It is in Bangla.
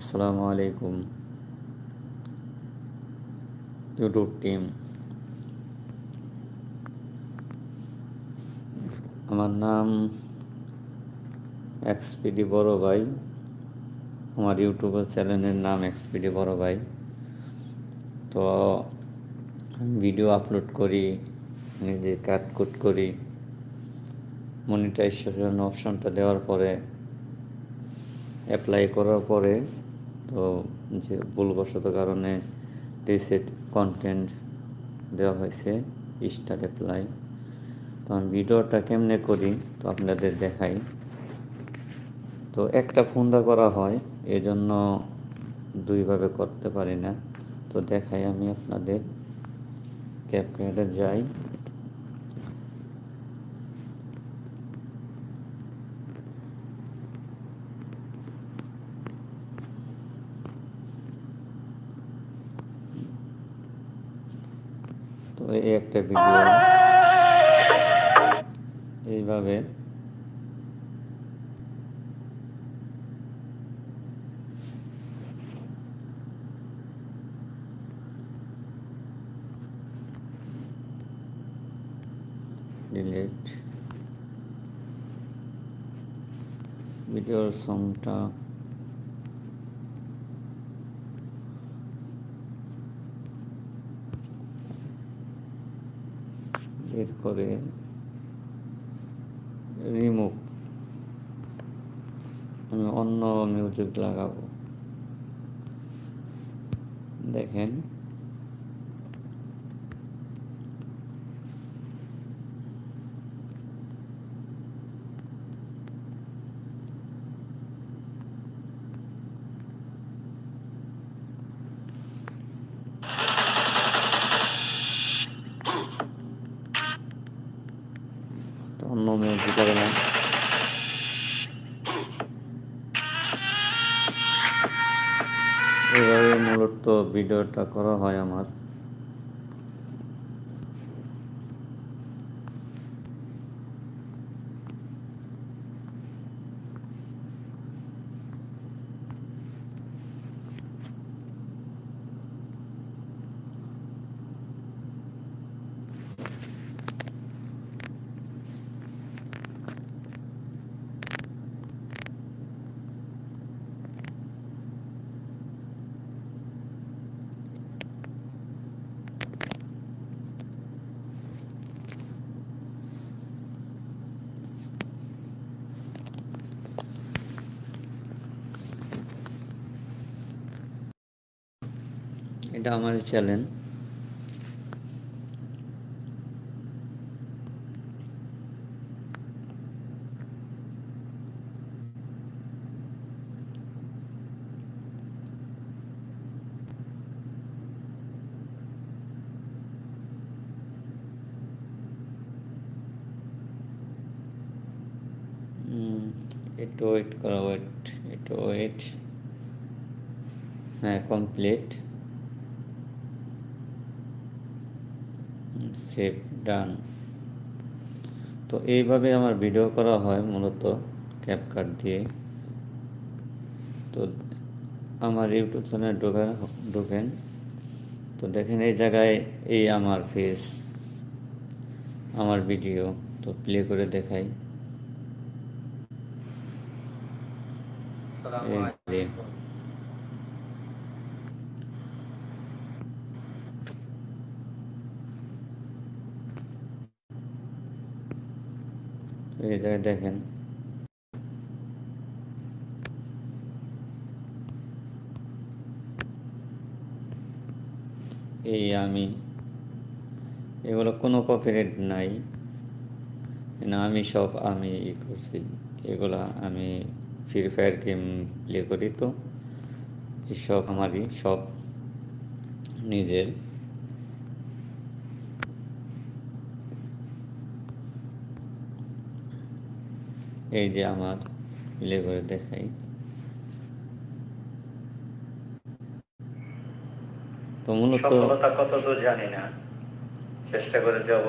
আসসালামু আলাইকুম ইউটিউব টিম। আমার নাম এক্সপিডি বড় ভাই। আমার ইউটিউবের চ্যানেলের নাম এক্সপিডি বড় ভাই। তো আমি ভিডিও আপলোড করি, নিজে কাট করি। মনিটাইজেশন অপশনটা দেওয়ার পরে, অ্যাপ্লাই করার পরে, তো যে ভুলবশত কারণে রিসেট কন্টেন্ট দেওয়া হয়েছে, স্টার্ট অ্যাপ্লাই। তো আমি ভিডিওটা কেমনে করি তো আপনাদের দেখাই। তো একটা ফোনটা করা হয়, এজন্য দুইভাবে করতে পারি না। তো দেখাই আমি আপনাদের। ক্যাপকাটে যাই, তো এই একটা ভিডিও এইভাবে ডিলিট ভিডিওর সংটা বের করে রিমুভ, আমি অন্য মিউজিক লাগাবো। দেখেন তো অন্য মিউজিক লাগালাম। এভাবে মূলত ভিডিওটা করা হয় আমার। এটা আমার চ্যানেল। একটু ওয়েট করা, একটু ওয়েট। হ্যাঁ, কমপ্লিট, সেভ, ডান। তো এইভাবে আমার ভিডিও করা হয় মূলত ক্যাপকাট দিয়ে। তো আমার ইউটিউব চ্যানেলে ঢোকেন, তো দেখেন এই জায়গায় এই আমার ফেস, আমার ভিডিও। তো প্লে করে দেখাই। এই যে এই জায়গায় দেখেন, এই আমি, এগুলো কোনো কপিরাইট নাই না, আমি সব আমি করছি। এগুলা আমি ফ্রি ফায়ার গেম প্লে করি, তো সব আমারই, সব নিজের। এই যে আমার প্লে করে দেখাই। তো মূলত সফলতা কত দূর জানি না, চেষ্টা করে যাব।